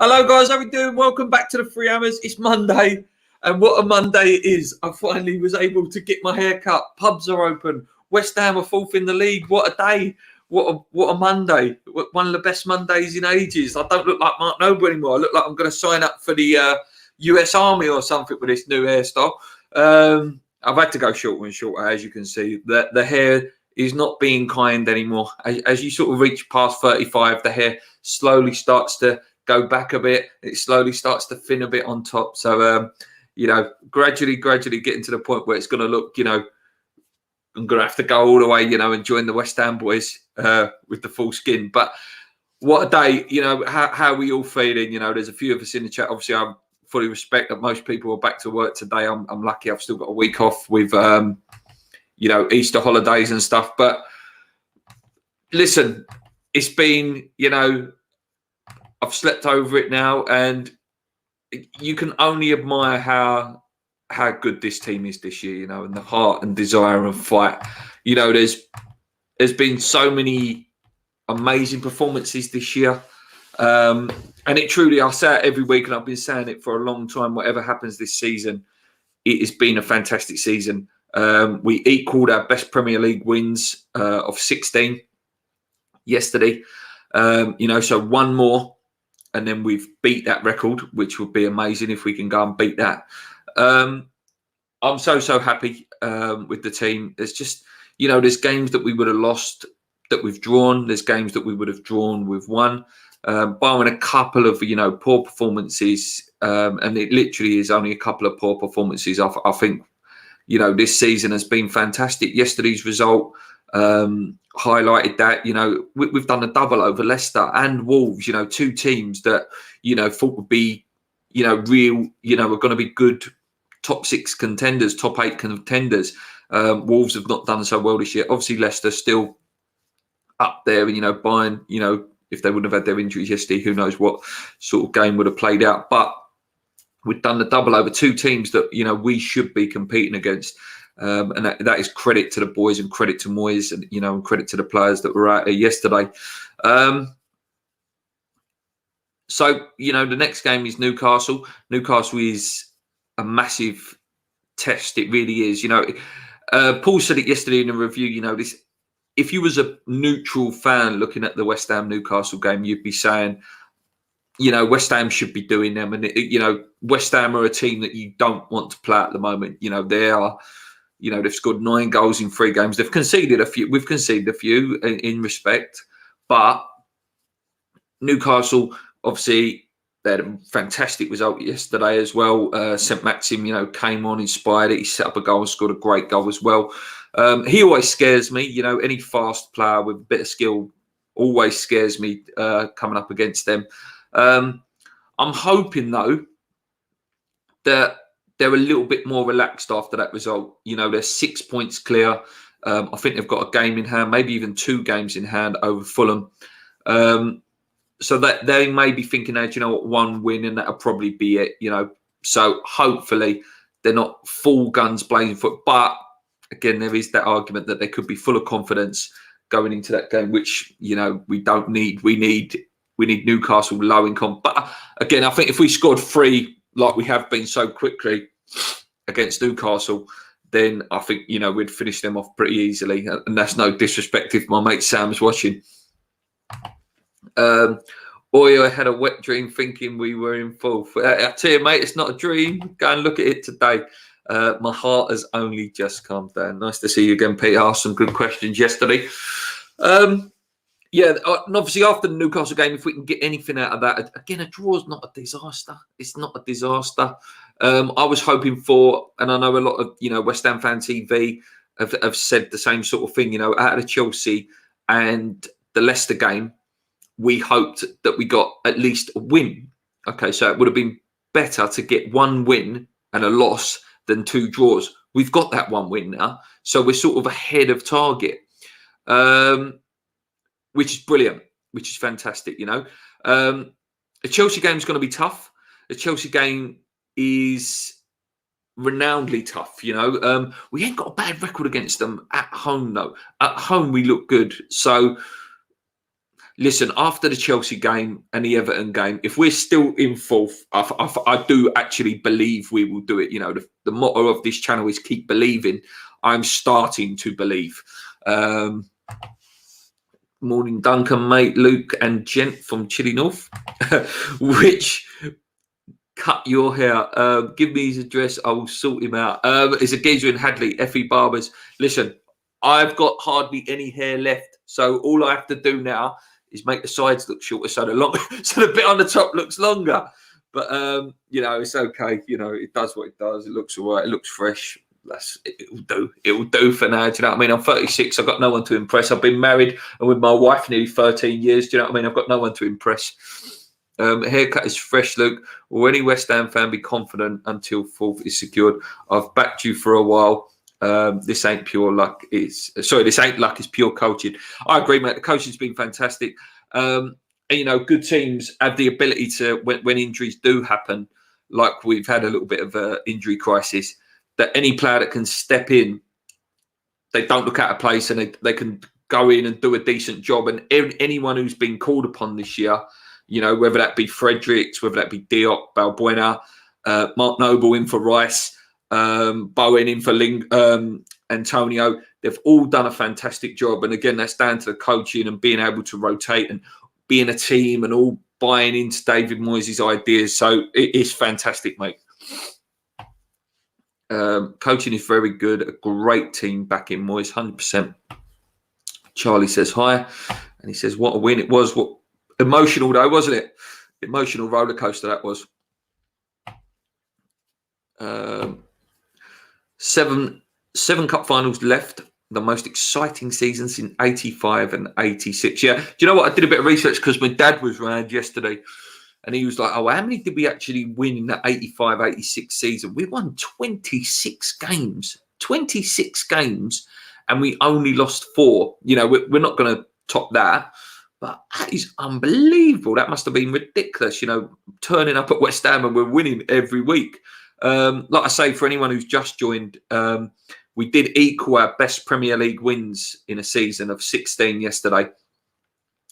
Hello guys, how we doing? Welcome back to the Free Hammers. It's Monday, and what a Monday it is. I finally was able to get my hair cut. Pubs are open. West Ham are fourth in the league. What a day. What a Monday. One of the best Mondays in ages. I don't look like Mark Noble anymore. I look like I'm going to sign up for the US Army or something with this new hairstyle. I've had to go shorter and shorter, as you can see. The hair is not being kind anymore. As you sort of reach past 35, the hair slowly starts to go back a bit. It slowly starts to thin a bit on top. So, gradually getting to the point where it's going to look, I'm going to have to go all the way, and join the West Ham boys with the full skin. But what a day, how are we all feeling? There's a few of us in the chat. Obviously, I fully respect that most people are back to work today. I'm lucky I've still got a week off with, Easter holidays and stuff. But listen, it's been, I've slept over it now, and you can only admire how good this team is this year, and the heart and desire and fight. There's been so many amazing performances this year. And it truly, I say it every week, and I've been saying it for a long time, whatever happens this season, it has been a fantastic season. We equalled our best Premier League wins of 16 yesterday. So one more, and then we've beat that record, which would be amazing if we can go and beat that. I'm so happy with the team. There's just, there's games that we would have lost that we've drawn. There's games that we would have drawn we've won. Barring a couple of, poor performances, and it literally is only a couple of poor performances. I think, this season has been fantastic. Yesterday's result highlighted that. We've done a double over Leicester and Wolves, two teams that, thought would be, real, are going to be good top 6 contenders, top 8 contenders. Wolves have not done so well this year. Obviously, Leicester still up there, and, Bayern, if they wouldn't have had their injuries yesterday, who knows what sort of game would have played out. But we've done the double over two teams that, we should be competing against. And that is credit to the boys and credit to Moyes and, and credit to the players that were out there yesterday. So, the next game is Newcastle. Newcastle is a massive test. It really is. Paul said it yesterday in a review, this, if you was a neutral fan looking at the West Ham Newcastle game, you'd be saying, West Ham should be doing them. And, West Ham are a team that you don't want to play at the moment. They are, they've scored 9 goals in 3 games. They've conceded a few. We've conceded a few in respect. But Newcastle, obviously, they had a fantastic result yesterday as well. St. Maxim, came on, inspired it. He set up a goal and scored a great goal as well. He always scares me. Any fast player with a bit of skill always scares me coming up against them. I'm hoping, though, that they're a little bit more relaxed after that result. They're 6 points clear. I think they've got a game in hand, maybe even 2 games in hand over Fulham. So that they may be thinking, one win and that'll probably be it, So hopefully they're not full guns blazing foot. But again, there is that argument that they could be full of confidence going into that game, which, we don't need. We need Newcastle low in comp. But again, I think if we scored 3 like we have been so quickly against Newcastle, then I think, we'd finish them off pretty easily. And that's no disrespect if my mate Sam's watching. Oyo had a wet dream thinking we were in fourth. I tell you, mate, it's not a dream. Go and look at it today. My heart has only just calmed down. Nice to see you again, Peter. Asked some good questions yesterday. And obviously after the Newcastle game, if we can get anything out of that, again, a draw is not a disaster. It's not a disaster. I was hoping for, and I know a lot of, West Ham Fan TV have said the same sort of thing, out of the Chelsea and the Leicester game, we hoped that we got at least a win. Okay, so it would have been better to get 1 win and a loss than 2 draws. We've got that 1 win now, so we're sort of ahead of target, which is brilliant, which is fantastic, The Chelsea game is going to be tough. The Chelsea game is renownedly tough, we ain't got a bad record against them at home, though. At home, we look good. So listen, after the Chelsea game and the Everton game, if we're still in fourth, I do actually believe we will do it. You know, the motto of this channel is keep believing. I'm starting to believe. Morning, Duncan, mate, Luke and Gent from Chile North. Which cut your hair? Give me his address. I will sort him out. It's a geezer in Hadley, Effie Barbers. Listen, I've got hardly any hair left. So all I have to do now is make the sides look shorter so the bit on the top looks longer. But you know, it's okay. You know, it does what it does. It looks all right. It looks fresh. It will do. It will do for now. Do you know what I mean? I'm 36. I've got no one to impress. I've been married and with my wife nearly 13 years. Do you know what I mean? I've got no one to impress. Haircut is fresh, Luke. Will any West Ham fan be confident until fourth is secured? I've backed you for a while. This ain't pure luck. This ain't luck. It's pure coaching. I agree, mate. The coaching's been fantastic. And, you know, good teams have the ability to, when injuries do happen, like we've had a little bit of an injury crisis, that any player that can step in, they don't look out of place and they can go in and do a decent job. And anyone who's been called upon this year, you know, whether that be Fredericks, whether that be Diop, Balbuena, Mark Noble in for Rice, Bowen in for Antonio, they've all done a fantastic job. And again, that's down to the coaching and being able to rotate and being a team and all buying into David Moyes' ideas. So it is fantastic, mate. Coaching is very good. A great team back in Moyes, 100%. Charlie says hi, and he says, "What a win it was! What emotional though, wasn't it? Emotional roller coaster that was." 7 cup finals left. The most exciting seasons in 85 and 86. Yeah, do you know what? I did a bit of research because my dad was around yesterday. And he was like, oh, how many did we actually win in that 85, 86 season? We won 26 games. 26 games. And we only lost 4. You know, we're not going to top that. But that is unbelievable. That must have been ridiculous, you know, turning up at West Ham and we're winning every week. Like I say, for anyone who's just joined, we did equal our best Premier League wins in a season of 16 yesterday.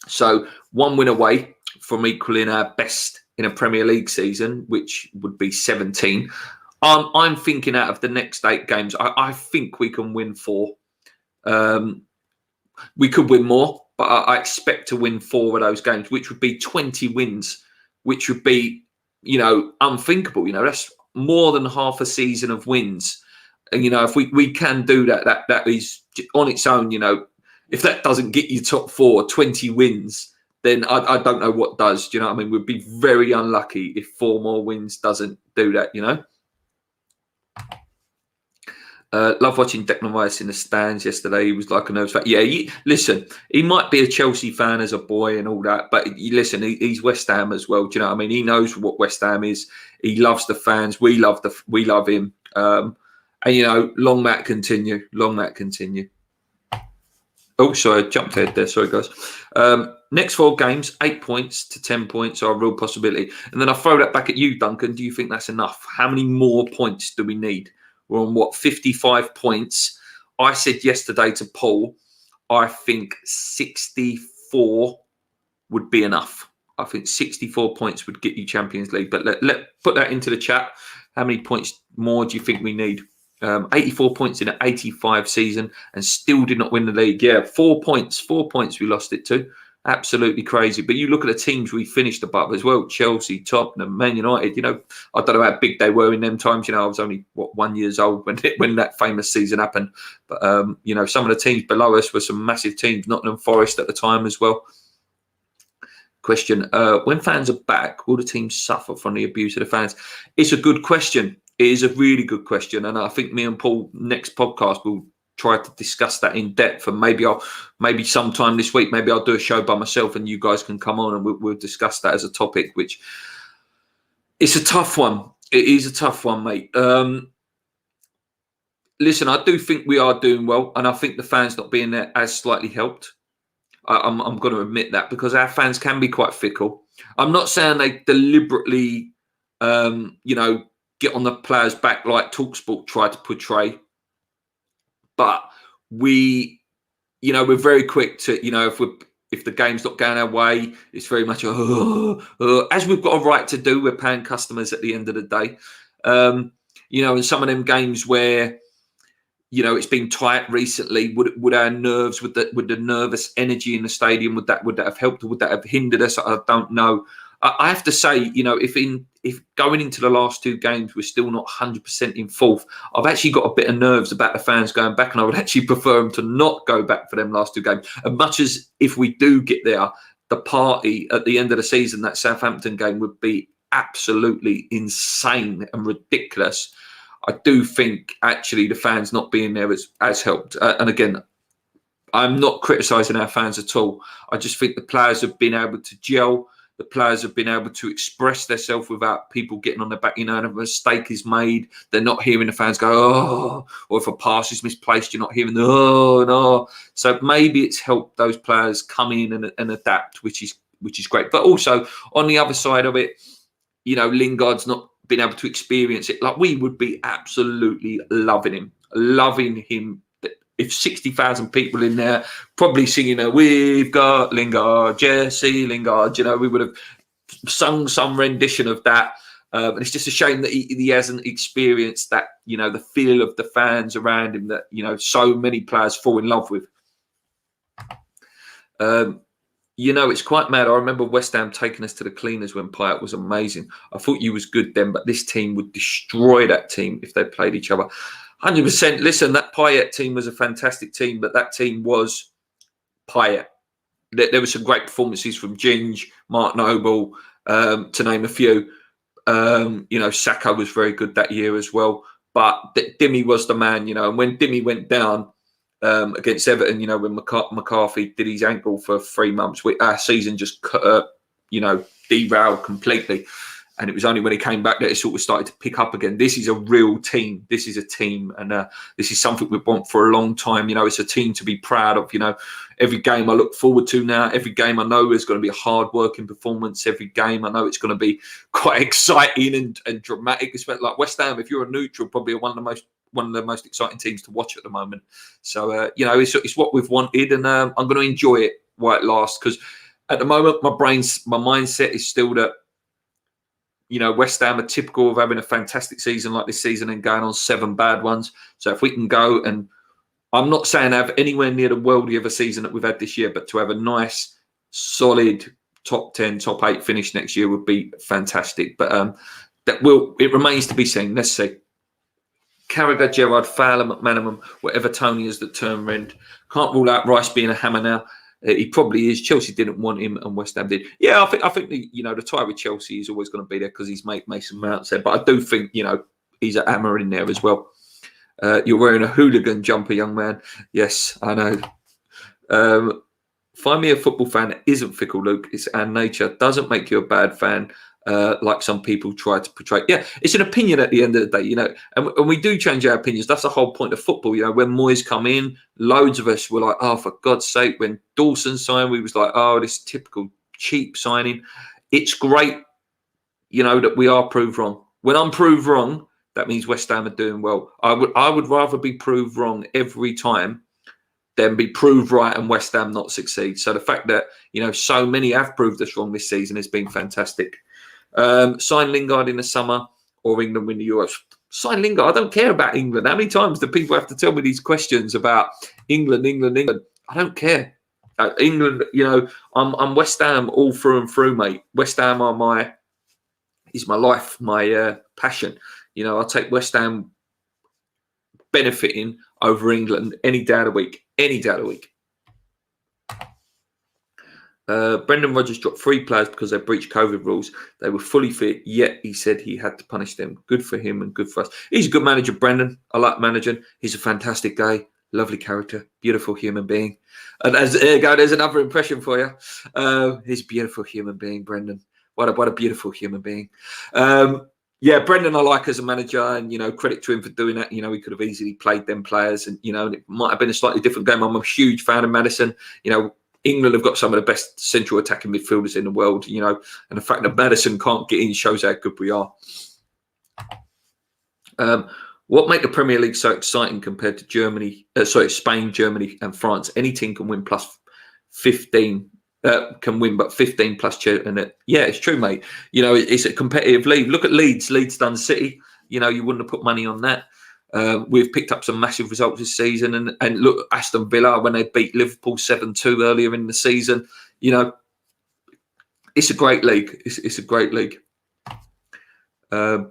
So 1 win away from equaling our best in a Premier League season, which would be 17. I'm thinking out of the next 8 games, I think we can win 4. We could win more, but I expect to win 4 of those games, which would be 20 wins, which would be, you know, unthinkable. You know, that's more than half a season of wins. And, you know, if we can do that, that is on its own, you know, if that doesn't get you top 4, 20 wins, then I don't know what does. Do you know what I mean? We'd be very unlucky if 4 more wins doesn't do that, you know? Love watching Declan Rice in the stands yesterday. He was like a nervous fan. Yeah, listen, he might be a Chelsea fan as a boy and all that, but listen, he's West Ham as well. Do you know what I mean? He knows what West Ham is. He loves the fans. We love him. And, you know, long may it continue. Long may it continue. Oh, sorry, I jumped ahead there. Sorry, guys. Next 4 games, 8 points to 10 points are a real possibility. And then I throw that back at you, Duncan. Do you think that's enough? How many more points do we need? We're on, 55 points. I said yesterday to Paul, I think 64 would be enough. I think 64 points would get you Champions League. But let put that into the chat. How many points more do you think we need? 84 points in an 85 season and still did not win the league. Yeah, 4 points. 4 points we lost it to. Absolutely crazy. But you look at the teams we finished above as well. Chelsea, Tottenham, Man United. You know, I don't know how big they were in them times. You know, I was only, 1 year old when that famous season happened. But, you know, some of the teams below us were some massive teams. Nottingham Forest at the time as well. Question, when fans are back, will the team suffer from the abuse of the fans? It's a good question. It is a really good question. And I think me and Paul, next podcast, will try to discuss that in depth. And maybe sometime this week, maybe I'll do a show by myself and you guys can come on and we'll discuss that as a topic, which it's a tough one. It is a tough one, mate. Listen, I do think we are doing well. And I think the fans not being there has slightly helped. I'm going to admit that because our fans can be quite fickle. I'm not saying they deliberately, you know, get on the players' back like TalkSport tried to portray. But we, you know, we're very quick to, you know, if the game's not going our way, it's very much as we've got a right to do. We're paying customers at the end of the day. And some of them games where it's been tight recently. Would our nerves, would the nervous energy in the stadium, would that have helped, or would that have hindered us? I don't know. I have to say, if going into the last 2 games we're still not 100% in fourth, I've actually got a bit of nerves about the fans going back, and I would actually prefer them to not go back for them last 2 games. As much as if we do get there, the party at the end of the season, that Southampton game, would be absolutely insane and ridiculous. I do think actually the fans not being there has helped. And again, I'm not criticising our fans at all. I just think the players have been able to gel. The players have been able to express themselves without people getting on their back. And if a mistake is made, they're not hearing the fans go, oh, or if a pass is misplaced, you're not hearing the, oh, no. So maybe it's helped those players come in and adapt, which is great. But also on the other side of it, Lingard's not been able to experience it. Like, we would be absolutely loving him. If 60,000 people in there probably singing, we've got Lingard, Jesse Lingard, we would have sung some rendition of that. And it's just a shame that he hasn't experienced that, the feel of the fans around him that, so many players fall in love with. It's quite mad. I remember West Ham taking us to the cleaners when Payet was amazing. I thought you was good then, but this team would destroy that team if they played each other. 100%. Listen, that Payet team was a fantastic team, but that team was Payet. There were some great performances from Ginge, Mark Noble, to name a few. Saka was very good that year as well. But Dimmy was the man, and when Dimmy went down against Everton, when McCarthy did his ankle for 3 months, our season just derailed completely. And it was only when he came back that it sort of started to pick up again. This is a real team. This is a team. And this is something we've wanted for a long time. It's a team to be proud of. Every game I look forward to now. Every game I know is going to be a hard-working performance. Every game I know it's going to be quite exciting and dramatic. It's like West Ham, if you're a neutral, probably one of the most exciting teams to watch at the moment. So, it's what we've wanted. And I'm going to enjoy it while it lasts. Because at the moment, my mindset is still that, West Ham are typical of having a fantastic season like this season and going on 7 bad ones. So if we can go, and I'm not saying have anywhere near the worldly of a season that we've had this year, but to have a nice, solid top 10, top 8 finish next year would be fantastic. But it remains to be seen. Let's see. Carragher, Gerrard, Fowler, McManaman, whatever Tony is that turn rent. Can't rule out Rice being a hammer now. He probably is. Chelsea didn't want him, and West Ham did. Yeah, I think the tie with Chelsea is always going to be there because he's made Mason Mount there. But I do think he's a hammer in there as well. You're wearing a hooligan jumper, young man. Yes, I know. Find me a football fan that isn't fickle, Luke. It's our nature. Doesn't make you a bad fan, like some people try to portray. Yeah, it's an opinion at the end of the day, and we do change our opinions. That's the whole point of football. When Moyes come in, loads of us were like, oh, for God's sake. When Dawson signed, we was like, oh, this typical cheap signing. It's great, that we are proved wrong. When I'm proved wrong, that means West Ham are doing well. I would rather be proved wrong every time than be proved right and West Ham not succeed. So the fact that, so many have proved us wrong this season has been fantastic. Sign Lingard in the summer or England win the Euros. Sign Lingard. I don't care about England. How many times do people have to tell me these questions about England? I don't care. England, I'm West Ham all through and through, mate. West Ham is my life, my passion. I'll take West Ham benefiting over England any day of the week. Brendan Rodgers dropped 3 players because they breached COVID rules. They were fully fit, yet he said he had to punish them. Good for him and good for us. He's a good manager, Brendan. I like managing. He's a fantastic guy. Lovely character. Beautiful human being. And there's another impression for you. He's a beautiful human being, Brendan. What a beautiful human being. Brendan I like as a manager, and credit to him for doing that. He could have easily played them players, and it might have been a slightly different game. I'm a huge fan of Maddison. England have got some of the best central attacking midfielders in the world, and the fact that Maddison can't get in shows how good we are. What make the Premier League so exciting compared to Spain, Germany and France? Any team can win plus 15 can win, but 15 plus Cheltenham. Yeah, it's true, mate. You know, it's a competitive league. Look at Leeds. Leeds done City. You know, you wouldn't have put money on that. We've picked up some massive results this season, and look, Aston Villa when they beat Liverpool 7-2 earlier in the season. You know, it's a great league. It's a great league.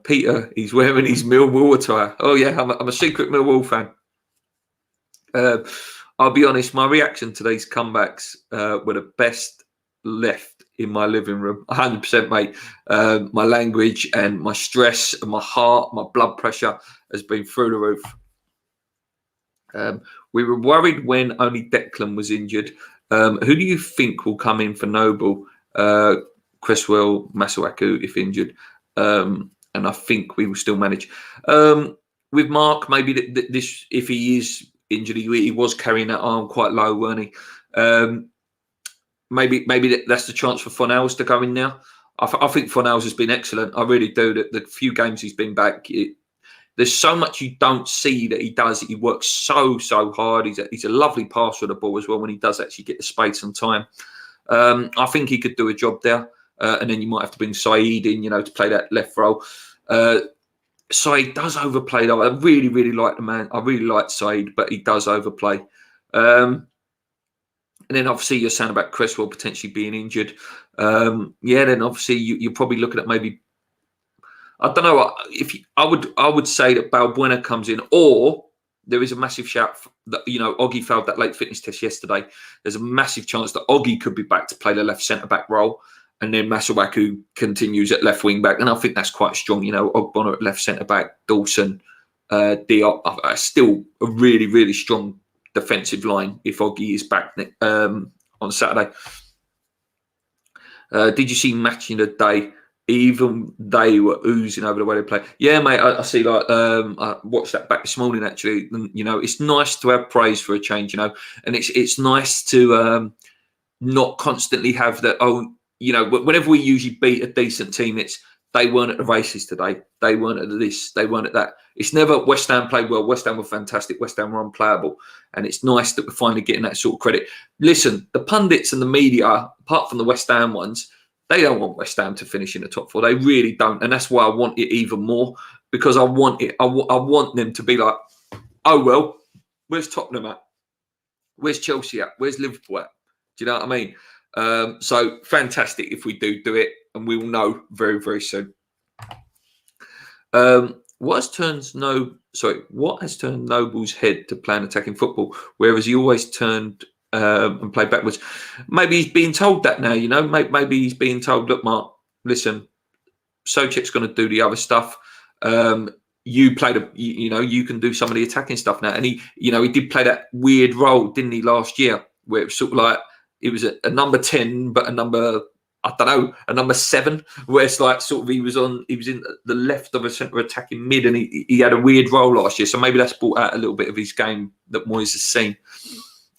Peter, he's wearing his Millwall attire. Oh yeah, I'm a secret Millwall fan. I'll be honest, my reaction to these comebacks were the best left in my living room. 100%, mate. My language and my stress and my heart, my blood pressure has been through the roof. We were worried when only Declan was injured. Who do you think will come in for Noble? Cresswell, Masuaku, if injured. And I think we will still manage. With Mark, maybe this, if he is injured, he was carrying that arm quite low, weren't he? Maybe that's the chance for Fornals to go in now. I think Fornals has been excellent. I really do. The few games he's been back, there's so much you don't see that he does. He works so hard. He's a lovely passer of the ball as well when he does actually get the space and time. I think he could do a job there. And then you might have to bring Saeed in, to play that left role. Saeed does overplay though. I really like the man. I really like Saeed, but he does overplay. And then obviously you're saying about Cresswell potentially being injured. Then obviously you're probably looking at maybe, I don't know, I would say that Balbuena comes in, or there is a massive shout that, Oggy failed that late fitness test yesterday. There's a massive chance that Oggy could be back to play the left centre-back role. And then Masuaku continues at left wing back. And I think that's quite strong. Ogbonna at left centre back, Dawson, Diop. Still a really strong defensive line if Oggy is back on Saturday. Did you see Matching the Day? Even they were oozing over the way they play. Yeah, mate, I see. I watched that back this morning, actually. And, it's nice to have praise for a change, and it's nice to not constantly have that, whenever we usually beat a decent team, it's they weren't at the races today. They weren't at this. They weren't at that. It's never West Ham played well. West Ham were fantastic. West Ham were unplayable. And it's nice that we're finally getting that sort of credit. Listen, the pundits and the media, apart from the West Ham ones, they don't want West Ham to finish in the top four. They really don't. And that's why I want it even more, because I want it. I want them to be like, oh, well, where's Tottenham at? Where's Chelsea at? Where's Liverpool at? Do you know what I mean? So fantastic if we do it, and we will know very soon. What has turned Noble's head to playing attacking football, whereas he always turned and played backwards? Maybe he's being told that now. Maybe he's being told, look, Mark, listen, Soucek's going to do the other stuff. You played you can do some of the attacking stuff now, and he did play that weird role, didn't he, last year, where it was sort of like. It was a number 10, but a number 7, where it's like sort of he was in the left of a centre attacking mid, and he had a weird role last year. So maybe that's brought out a little bit of his game that Moyes has seen.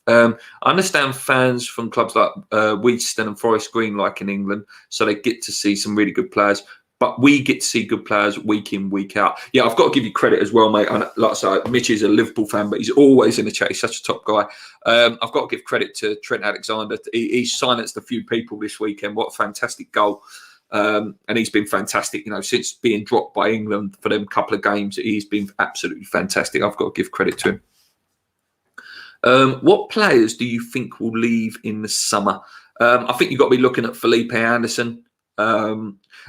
I understand fans from clubs like Wheatston and Forest Green like in England, so they get to see some really good players. But we get to see good players week in, week out. Yeah, I've got to give you credit as well, mate. Like I said, Mitch is a Liverpool fan, but he's always in the chat. He's such a top guy. I've got to give credit to Trent Alexander. He silenced a few people this weekend. What a fantastic goal. And he's been fantastic, since being dropped by England for them couple of games. He's been absolutely fantastic. I've got to give credit to him. What players do you think will leave in the summer? I think you've got to be looking at Felipe Anderson.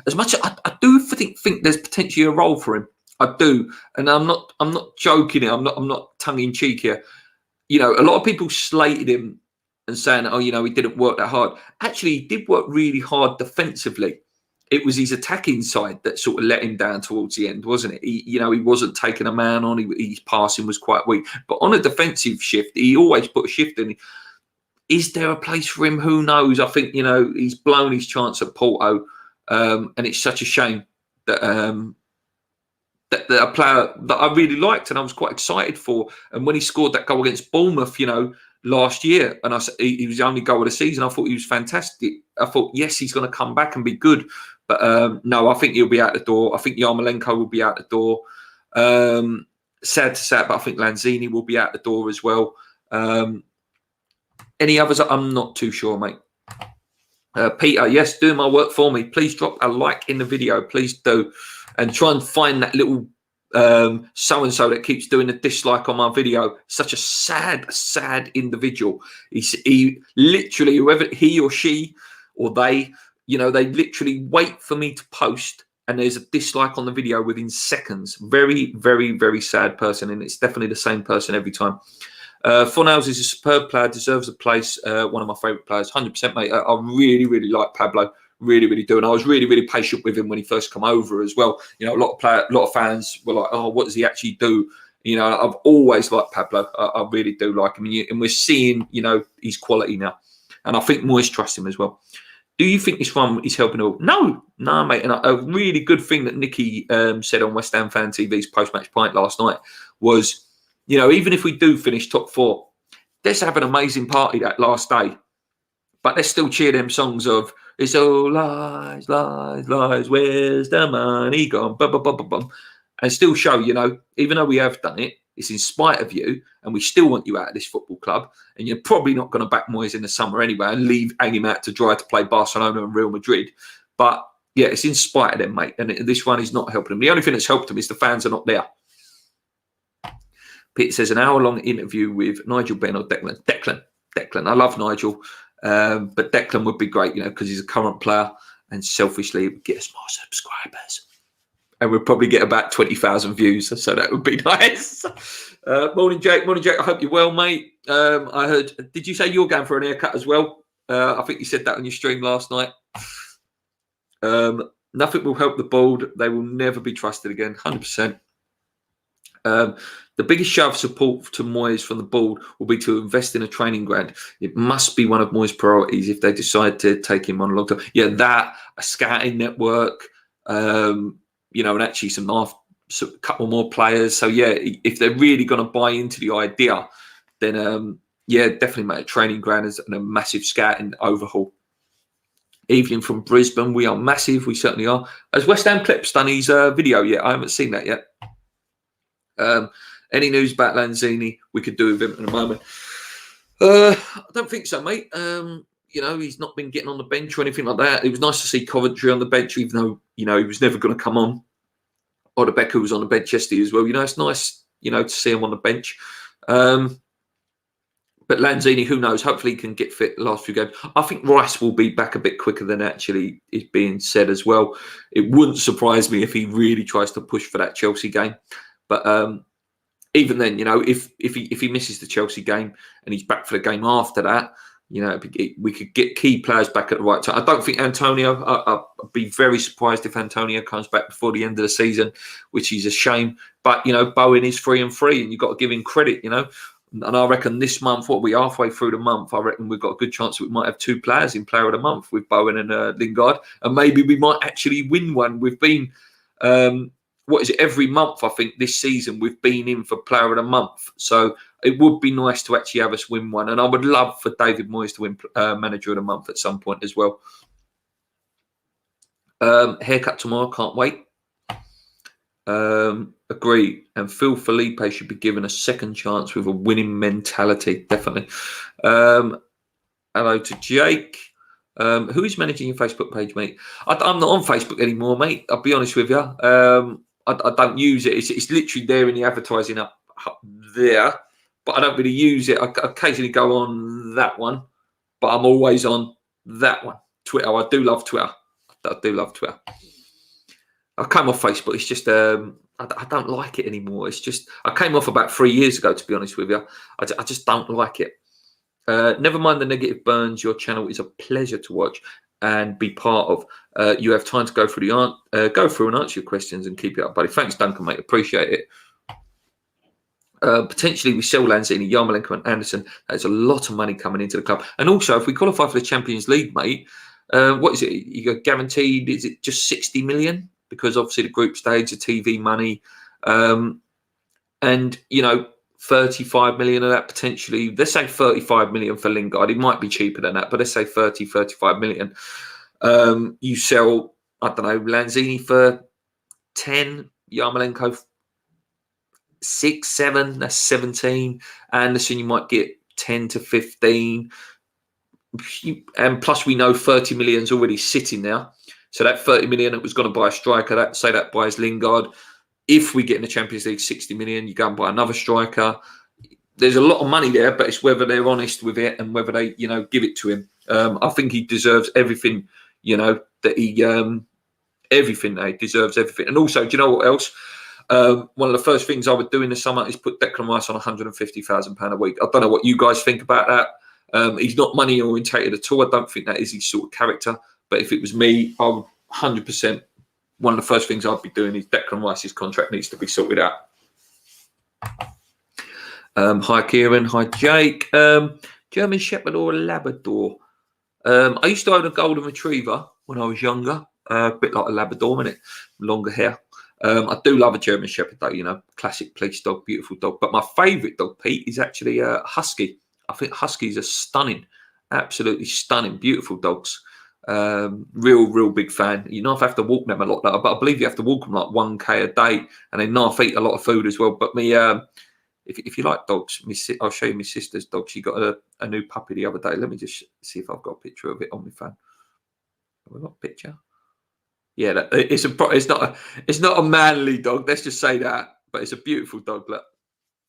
As much as I do think there's potentially a role for him, I do, and I'm not joking. I'm not tongue in cheek here. A lot of people slated him and saying, oh, he didn't work that hard. Actually, he did work really hard defensively. It was his attacking side that sort of let him down towards the end, wasn't it? He wasn't taking a man on. His passing was quite weak, but on a defensive shift, he always put a shift in. Is there a place for him? Who knows? I think, he's blown his chance at Porto. And it's such a shame that that a player that I really liked and I was quite excited for. And when he scored that goal against Bournemouth, last year, and he was the only goal of the season, I thought he was fantastic. I thought, yes, he's going to come back and be good. But no, I think he'll be out the door. I think Yarmolenko will be out the door. Sad to say, but I think Lanzini will be out the door as well. Any others? I'm not too sure, mate. Peter, yes, doing my work for me. Please drop a like in the video. Please do. And try and find that little so-and-so that keeps doing a dislike on my video. Such a sad individual. He literally, whoever he or she or they, they literally wait for me to post and there's a dislike on the video within seconds. Very, very, very sad person. And it's definitely the same person every time. Funhouse is a superb player, deserves a place. One of my favourite players, 100%, mate. I really, really like Pablo. Really, really do. And I was really, really patient with him when he first come over as well. A lot of fans were like, oh, what does he actually do? I've always liked Pablo. I really do like him. And we're seeing, his quality now. And I think Moyes trusts him as well. Do you think this one is helping all? No, mate. And a really good thing that Nicky said on West Ham Fan TV's post-match pint last night was, even if we do finish top 4, let's have an amazing party that last day. But let's still cheer them songs of, it's all lies, lies, lies, where's the money gone? Bum, bum, bum, bum, bum. And still show, even though we have done it, it's in spite of you, and we still want you out of this football club, and you're probably not going to back Moyes in the summer anyway and hang him out to dry to play Barcelona and Real Madrid. But, yeah, it's in spite of them, mate. And this one is not helping them. The only thing that's helped them is the fans are not there. Peter says, an hour-long interview with Nigel Benn or Declan. Declan. I love Nigel. But Declan would be great, because he's a current player and selfishly it would get us more subscribers. And we'd probably get about 20,000 views, so that would be nice. Morning, Jake. I hope you're well, mate. I heard, did you say you're going for an haircut as well? I think you said that on your stream last night. Nothing will help the bald. They will never be trusted again, 100%. The biggest show of support to Moyes from the board will be to invest in a training ground. It must be one of Moyes' priorities if they decide to take him on long term. Yeah, that, a scouting network, and actually a couple more players. So, yeah, if they're really going to buy into the idea, then, definitely make a training ground and a massive scouting overhaul. Evening from Brisbane, we are massive. We certainly are. Has West Ham Clips done his video yet? I haven't seen that yet. Any news about Lanzini? We could do with him in a moment. I don't think so, mate. He's not been getting on the bench or anything like that. It was nice to see Coventry on the bench, even though, he was never going to come on. Odebecker was on the bench yesterday as well. It's nice, to see him on the bench. But Lanzini, who knows? Hopefully he can get fit the last few games. I think Rice will be back a bit quicker than actually is being said as well. It wouldn't surprise me if he really tries to push for that Chelsea game. But even then, if he misses the Chelsea game and he's back for the game after that, we could get key players back at the right time. I don't think Antonio, I'd be very surprised if Antonio comes back before the end of the season, which is a shame. But, Bowen is 3 and 3 and you've got to give him credit, And I reckon this month, what we're halfway through the month, I reckon we've got a good chance that we might have 2 players in Player of the Month with Bowen and Lingard. And maybe we might actually win one. We've been... every month, I think, this season we've been in for Player of the Month. So it would be nice to actually have us win one. And I would love for David Moyes to win Manager of the Month at some point as well. Haircut tomorrow, can't wait. Agree. And Phil Felipe should be given a second chance with a winning mentality, definitely. Hello to Jake. Who is managing your Facebook page, mate? I'm not on Facebook anymore, mate. I'll be honest with you. I don't use it. It's literally there in the advertising up there, but I don't really use it. I occasionally go on that one, but I'm always on that one. Twitter. I do love Twitter. I do love Twitter. I came off Facebook. It's just I don't like it anymore. It's just I came off about 3 years ago, to be honest with you. I just don't like it. Never mind the negative burns. Your channel is a pleasure to watch and be part of. You have time to go through and answer your questions and keep it up, buddy. Thanks, Duncan, mate. Appreciate it. Potentially we sell Lanzini, Yarmolenko and Anderson. There's a lot of money coming into the club. And also, if we qualify for the Champions League, mate, what is it? You got guaranteed, is it just 60 million? Because obviously the group stage, the TV money. And, 35 million of that potentially. Let's say 35 million for Lingard. It might be cheaper than that, but let's say 35 million. You sell, I don't know, Lanzini for 10, Yarmolenko 6, 7, that's 17. Anderson, you might get 10 to 15. and plus we know 30 million's already sitting there. So that 30 million that was going to buy a striker, that buys Lingard. If we get in the Champions League, 60 million, you go and buy another striker. There's a lot of money there, but it's whether they're honest with it and whether they, give it to him. I think he deserves everything, that he, everything. He deserves everything. And also, do you know what else? One of the first things I would do in the summer is put Declan Rice on £150,000 a week. I don't know what you guys think about that. He's not money orientated at all. I don't think that is his sort of character. But if it was me, I would 100%. One of the first things I'd be doing is Declan Rice's contract needs to be sorted out. Hi, Kieran. Hi, Jake. German Shepherd or a Labrador? I used to own a Golden Retriever when I was younger. A bit like a Labrador, isn't it? Longer hair. I do love a German Shepherd, though, classic police dog, beautiful dog. But my favourite dog, Pete, is actually a Husky. I think Huskies are stunning, absolutely stunning, beautiful dogs. Real big fan. You not have to walk them a lot, but I believe you have to walk them like 1K a day, and they not eat a lot of food as well. But me, if you like dogs, I'll show you my sister's dog. She got a new puppy the other day. Let me just see if I've got a picture of it on my phone. Have we got a picture? Yeah, it's not a manly dog. Let's just say that, but it's a beautiful dog. Look,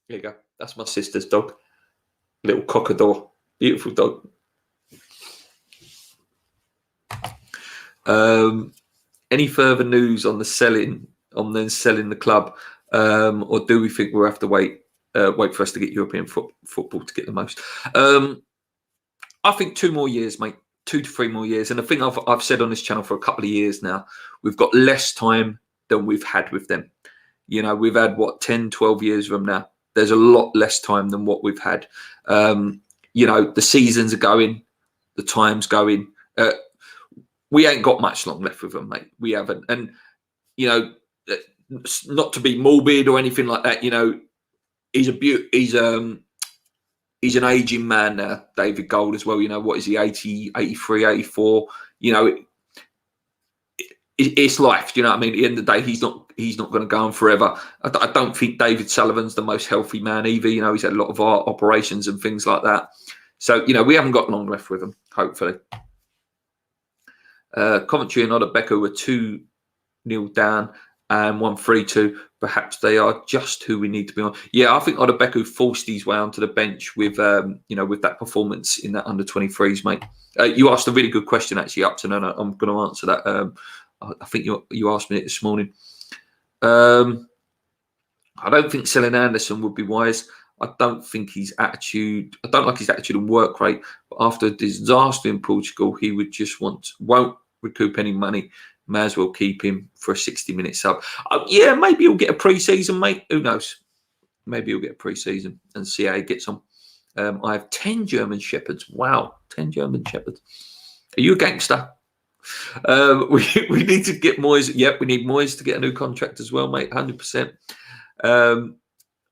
here you go. That's my sister's dog, little cockador, beautiful dog. Any further news on selling the club, or do we think we'll have to wait for us to get European football to get the most? I think 2 more years, mate. 2 to 3 more years. And the thing I've said on this channel for a couple of years now, we've got less time than we've had with them. We've had 10, 12 years of them now. There's a lot less time than what we've had. The seasons are going, the time's going. We ain't got much long left with them, mate. We haven't. And, not to be morbid or anything like that, he's an aging man now, David Gold as well. What is he, 80, 83, 84? It's life. Do you know what I mean? At the end of the day, he's not going to go on forever. I don't think David Sullivan's the most healthy man either. He's had a lot of operations and things like that. So, we haven't got long left with him, hopefully. Coventry and Odebeco were 2-0 down and 1-3-2. Perhaps they are just who we need to be on. Yeah, I think Odebeco forced his way onto the bench with with that performance in that under-23s, mate. You asked a really good question, actually, Upton, and I'm going to answer that. I think you asked me it this morning. I don't think selling Anderson would be wise. I don't like his attitude and work rate. But after a disaster in Portugal, he would just won't recoup any money. May as well keep him for a 60-minute sub. Yeah, maybe he'll get a pre-season, mate. Who knows? Maybe he'll get a pre-season and see how he gets on. I have 10 German Shepherds. Wow, 10 German Shepherds. Are you a gangster? We need to get Moyes. Yep, we need Moyes to get a new contract as well, mate. 100%.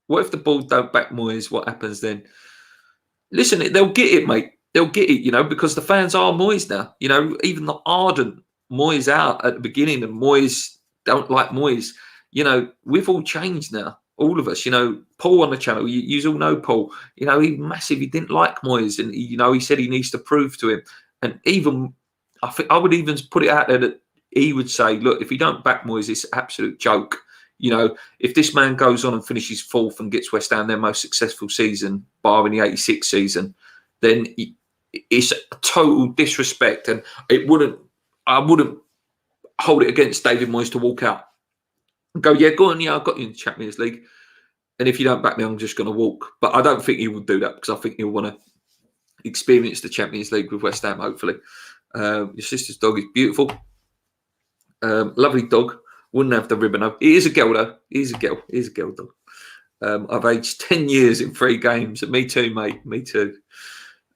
What if the board don't back Moyes? What happens then? Listen, they'll get it, mate. They'll get it, because the fans are Moyes now. Even the ardent Moyes out at the beginning, and Moyes don't like Moyes. We've all changed now. All of us. Paul on the channel, you all know Paul. He massive. He didn't like Moyes, and he said he needs to prove to him. And even I think I would even put it out there that he would say, look, if you don't back Moyes, it's an absolute joke. If this man goes on and finishes 4th and gets West Ham their most successful season, barring the 86 season, then it's a total disrespect. And I wouldn't hold it against David Moyes to walk out and go, yeah, go on, yeah, I've got you in the Champions League. And if you don't back me, I'm just going to walk. But I don't think he will do that, because I think he'll want to experience the Champions League with West Ham, hopefully. Your sister's dog is beautiful. Lovely dog. Wouldn't have the ribbon up. He is a girl, though. He is a girl. He is a girl dog. I've aged 10 years in 3 games. Me too, mate. Me too.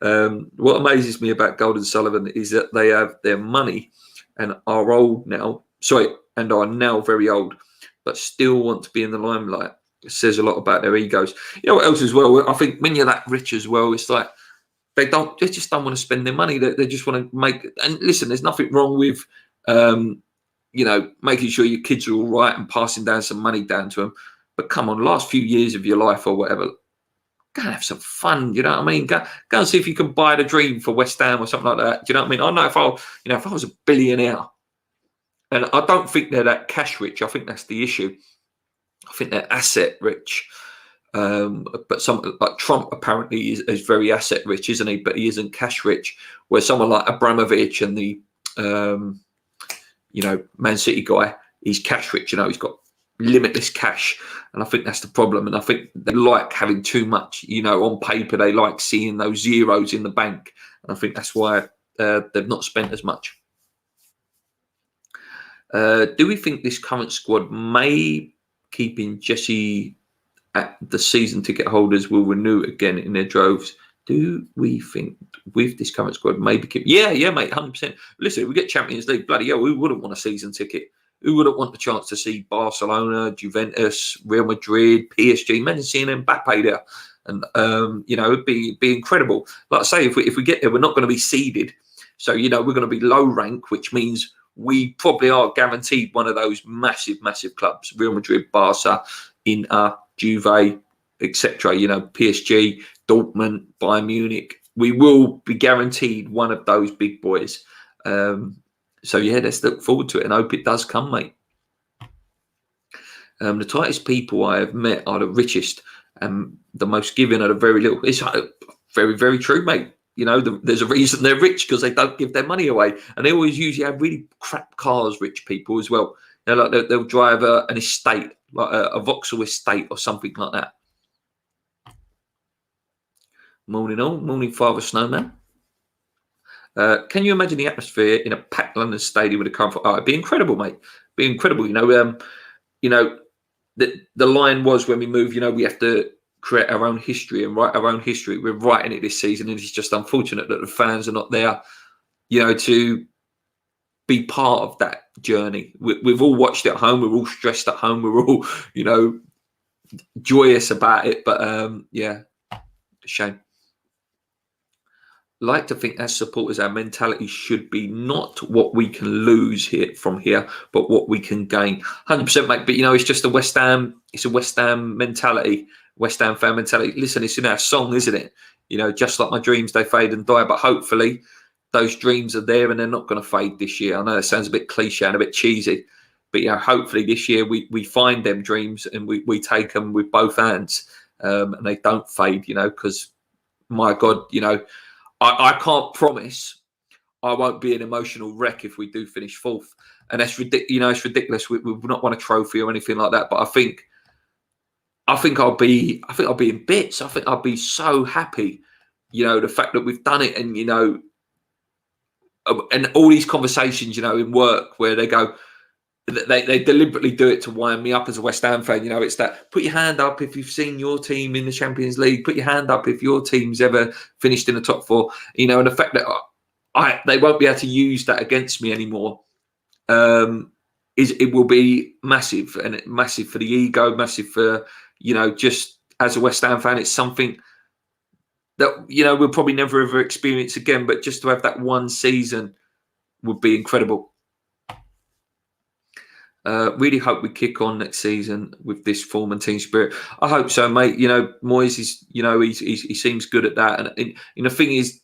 What amazes me about Gold and Sullivan is that they have their money and are old now. And are now very old, but still want to be in the limelight. It says a lot about their egos. You know what else as well? I think when you're that rich as well, it's like they just don't want to spend their money. They just want to make. And listen, there's nothing wrong with making sure your kids are all right and passing down some money down to them. But come on, last few years of your life or whatever, go and have some fun. You know what I mean? Go and see if you can buy the dream for West Ham or something like that. Do you know what I mean? I know if I was a billionaire, and I don't think they're that cash rich. I think that's the issue. I think they're asset rich. But some like Trump apparently is very asset rich, isn't he? But he isn't cash rich. Where someone like Abramovich and the Man City guy, he's cash rich. You know, he's got limitless cash, and I think that's the problem. And I think they like having too much. You know, on paper they like seeing those zeros in the bank, and I think that's why they've not spent as much. Do we think this current squad may keeping Jesse at the season ticket holders will renew again in their droves? Do we think with this current squad maybe keep? Yeah, mate, 100%. Listen, we get Champions League, bloody hell, who wouldn't want a season ticket? Who wouldn't want the chance to see Barcelona, Juventus, Real Madrid, PSG? Imagine seeing Mbappe there, and it'd be incredible. Like I say, if we get there, we're not going to be seeded, so we're going to be low rank, which means we probably are guaranteed one of those massive clubs: Real Madrid, Barca, Inter, Juve, etc. PSG, Dortmund, Bayern Munich. We will be guaranteed one of those big boys. So yeah, let's look forward to it and hope it does come, mate. The tightest people I have met are the richest, and the most giving are the very little. It's very, very true, mate. There's a reason they're rich, because they don't give their money away, and they always usually have really crap cars. Rich people as well. Like they'll drive an estate, like a Vauxhall estate or something like that. Morning all, morning Father Snowman. Can you imagine the atmosphere in a packed London stadium with a comfort? Oh, it'd be incredible, mate. Be incredible. The line was when we move. We have to create our own history and write our own history. We're writing it this season, and it's just unfortunate that the fans are not there. To be part of that journey. We've all watched it at home. We're all stressed at home. We're all, joyous about it. But shame. Like to think as supporters, our mentality should be not what we can lose from here, but what we can gain. 100%, mate. But it's just a West Ham. It's a West Ham mentality, West Ham fan mentality. Listen, it's in our song, isn't it? Just like my dreams, they fade and die. But hopefully, those dreams are there, and they're not going to fade this year. I know that sounds a bit cliche and a bit cheesy, but hopefully this year we find them dreams and we take them with both hands, and they don't fade. Because my God, I can't promise I won't be an emotional wreck if we do finish fourth, and that's ridiculous. It's ridiculous. We've not won a trophy or anything like that, but I think I'll be in bits. I think I'll be so happy. The fact that we've done it, and and all these conversations, in work where they go, they deliberately do it to wind me up as a West Ham fan. It's that put your hand up if you've seen your team in the Champions League. Put your hand up if your team's ever finished in the top four. And the fact that they won't be able to use that against me anymore. It will be massive, and massive for the ego, massive for just as a West Ham fan. It's something that we'll probably never ever experience again. But just to have that one season would be incredible. Really hope we kick on next season with this form and team spirit. I hope so, mate. Moyes is, he seems good at that. And the thing is,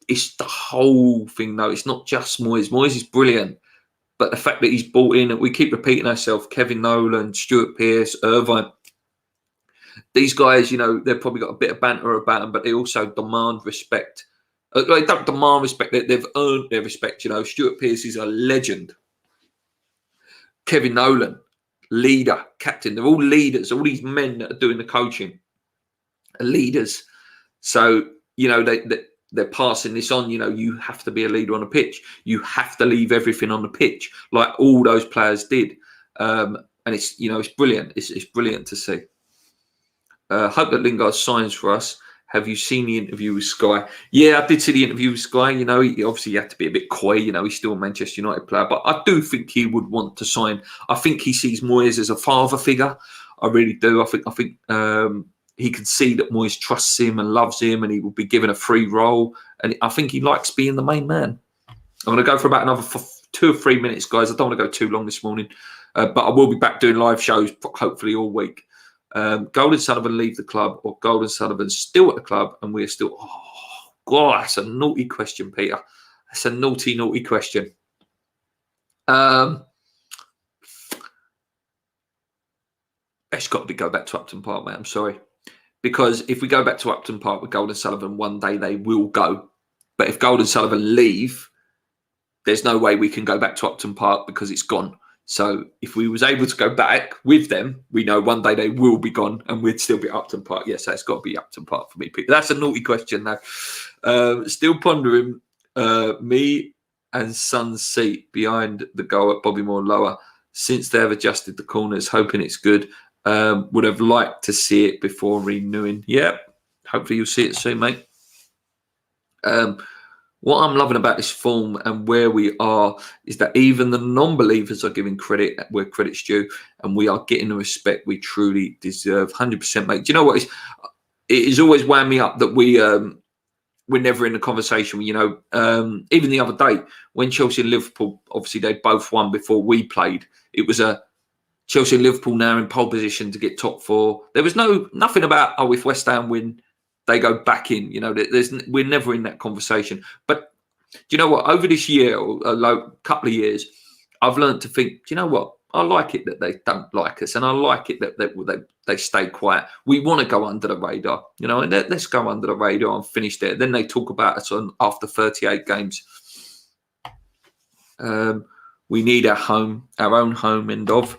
it's the whole thing, though. It's not just Moyes. Moyes is brilliant. But the fact that he's brought in, and we keep repeating ourselves, Kevin Nolan, Stuart Pearce, Irvine, these guys, they've probably got a bit of banter about them, but they also demand respect. They don't demand respect. They've earned their respect. Stuart Pearce is a legend. Kevin Nolan, leader, captain. They're all leaders. All these men that are doing the coaching are leaders. So, they're passing this on. You have to be a leader on the pitch. You have to leave everything on the pitch, like all those players did. And it's, it's brilliant. It's brilliant to see. Hope that Lingard signs for us. Have you seen the interview with Sky? Yeah, I did see the interview with Sky. He obviously had to be a bit coy. He's still a Manchester United player, but I do think he would want to sign. I think he sees Moyes as a father figure. I really do. I think he can see that Moyes trusts him and loves him, and he will be given a free role. And I think he likes being the main man. I'm going to go for about another 2 or 3 minutes, guys. I don't want to go too long this morning, but I will be back doing live shows hopefully all week. Golden Sullivan leave the club or Golden Sullivan still at the club and we're still, oh, God, that's a naughty question, Peter. That's a naughty, naughty question. It's got to go back to Upton Park, mate. I'm sorry. Because if we go back to Upton Park with Golden Sullivan, one day they will go. But if Golden Sullivan leave, there's no way we can go back to Upton Park because it's gone. So if we was able to go back with them, we know one day they will be gone and we'd still be at Upton Park. Yes, that's got to be Upton Park for me, Peter. That's a naughty question now. Still pondering me and Son's seat behind the goal at Bobby Moore lower since they have adjusted the corners, hoping it's good. Would have liked to see it before renewing. Yeah, hopefully you'll see it soon, mate. What I'm loving about this form and where we are is that even the non-believers are giving credit where credit's due, and we are getting the respect we truly deserve. 100%, mate. Do you know what? It is always wound me up that we're never in the conversation. You know, even the other day when Chelsea and Liverpool, obviously they both won before we played. It was a Chelsea and Liverpool now in pole position to get top four. There was nothing about, oh, if West Ham win, they go back in. You know, we're never in that conversation. But do you know what? Over this year, or a couple of years, I've learned to think, do you know what? I like it that they don't like us, and I like it that they stay quiet. We want to go under the radar, you know, and let's go under the radar and finish there. Then they talk about us after 38 games. We need our own home end of.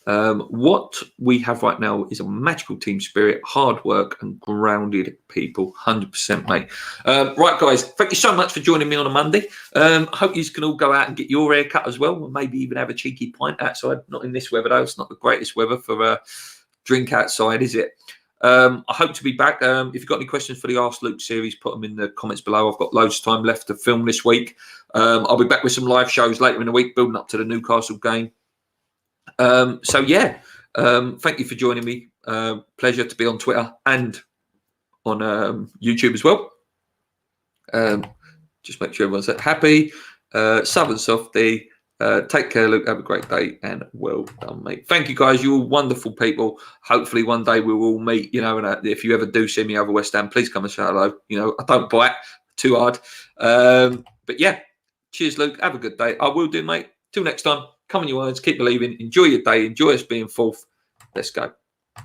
What we have right now is a magical team spirit, hard work and grounded people. 100%, mate. Right, guys, thank you so much for joining me on a Monday. I hope you can all go out and get your hair cut as well, and maybe even have a cheeky pint outside. Not in this weather, though. It's not the greatest weather for a drink outside, is it? I hope to be back. If you've got any questions for the Ask Luke series, put them in the comments below. I've got loads of time left to film this week. I'll be back with some live shows later in the week, building up to the Newcastle game. So yeah, thank you for joining me. Pleasure to be on Twitter and on YouTube as well. Just make sure everyone's happy. Southern Softy. Take care, Luke. Have a great day and well done, mate. Thank you, guys. You're all wonderful people. Hopefully one day we'll all meet, you know, and if you ever do see me over West Ham, please come and say hello. You know, I don't bite too hard. But yeah, cheers, Luke. Have a good day. I will do, mate. Till next time. Come on, you irons. Keep believing. Enjoy your day. Enjoy us being fourth. Let's go.